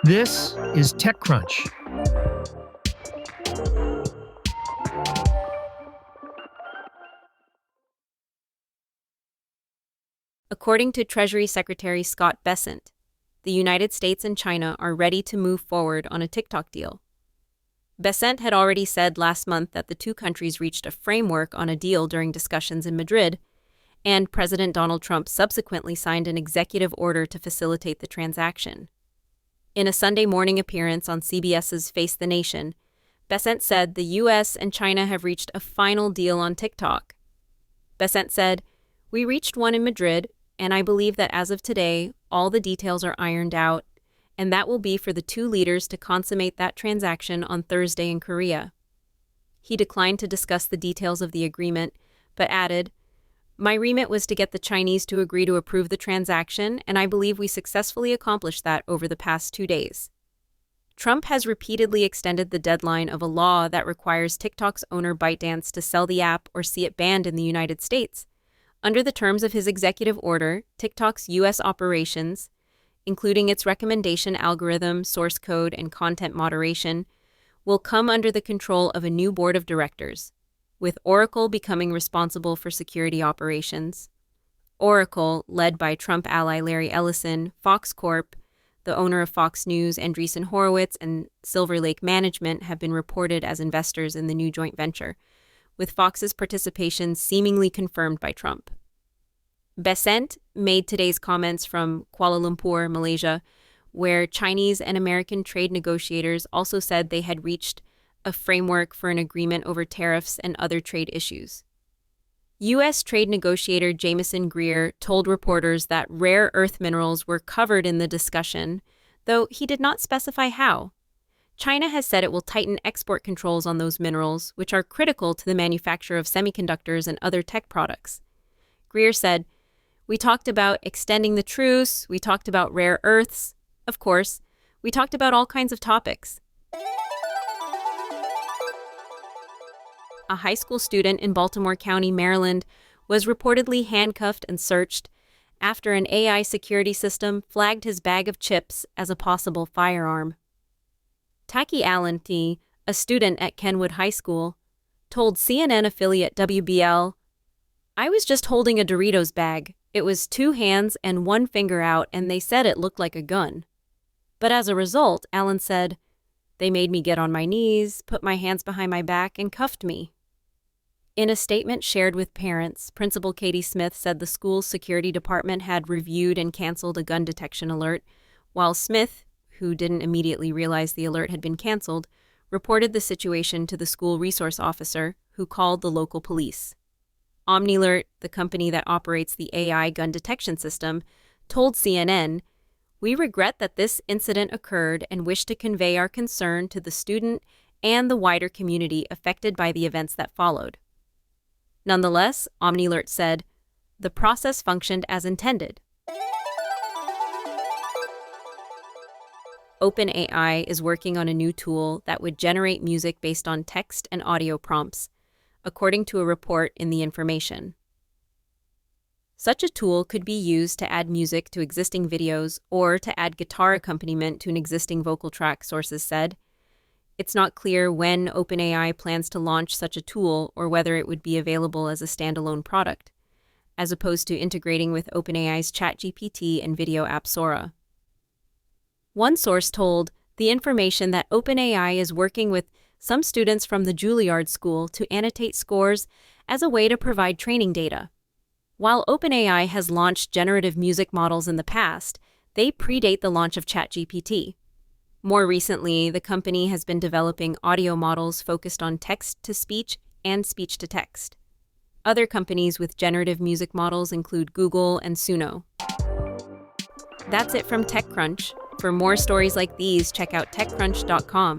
This is TechCrunch. According to Treasury Secretary Scott Bessent, the United States and China are ready to move forward on a TikTok deal. Bessent had already said last month that the two countries reached a framework on a deal during discussions in Madrid, and President Donald Trump subsequently signed an executive order to facilitate the transaction. In a Sunday morning appearance on CBS's Face the Nation, Bessent said the U.S. and China have reached a final deal on TikTok. Bessent said, "We reached one in Madrid, and I believe that as of today, all the details are ironed out, and that will be for the two leaders to consummate that transaction on Thursday in Korea." He declined to discuss the details of the agreement, but added, "My remit was to get the Chinese to agree to approve the transaction, and I believe we successfully accomplished that over the past 2 days." Trump has repeatedly extended the deadline of a law that requires TikTok's owner ByteDance to sell the app or see it banned in the United States. Under the terms of his executive order, TikTok's U.S. operations, including its recommendation algorithm, source code, and content moderation, will come under the control of a new board of directors, with Oracle becoming responsible for security operations. Oracle, led by Trump ally Larry Ellison, Fox Corp., the owner of Fox News, Andreessen Horowitz, and Silver Lake Management have been reported as investors in the new joint venture, with Fox's participation seemingly confirmed by Trump. Bessent made today's comments from Kuala Lumpur, Malaysia, where Chinese and American trade negotiators also said they had reached a framework for an agreement over tariffs and other trade issues. U.S. trade negotiator Jameson Greer told reporters that rare earth minerals were covered in the discussion, though he did not specify how. China has said it will tighten export controls on those minerals, which are critical to the manufacture of semiconductors and other tech products. Greer said, "We talked about extending the truce, we talked about rare earths, of course, we talked about all kinds of topics." A high school student in Baltimore County, Maryland, was reportedly handcuffed and searched after an AI security system flagged his bag of chips as a possible firearm. Taki Allen, a student at Kenwood High School, told CNN affiliate WBL, "I was just holding a Doritos bag. It was 2 hands and 1 finger out, and they said it looked like a gun. But as a result," Allen said, "they made me get on my knees, put my hands behind my back, and cuffed me." In a statement shared with parents, Principal Katie Smith said the school's security department had reviewed and canceled a gun detection alert, while Smith, who didn't immediately realize the alert had been canceled, reported the situation to the school resource officer, who called the local police. OmniAlert, the company that operates the AI gun detection system, told CNN, "We regret that this incident occurred and wish to convey our concern to the student and the wider community affected by the events that followed." Nonetheless, OmniAlert said, "The process functioned as intended." OpenAI is working on a new tool that would generate music based on text and audio prompts, according to a report in The Information. Such a tool could be used to add music to existing videos or to add guitar accompaniment to an existing vocal track, sources said. It's not clear when OpenAI plans to launch such a tool or whether it would be available as a standalone product, as opposed to integrating with OpenAI's ChatGPT and video app Sora. One source told The Information that OpenAI is working with some students from the Juilliard School to annotate scores as a way to provide training data. While OpenAI has launched generative music models in the past, they predate the launch of ChatGPT. More recently, the company has been developing audio models focused on text-to-speech and speech-to-text. Other companies with generative music models include Google and Suno. That's it from TechCrunch. For more stories like these, check out TechCrunch.com.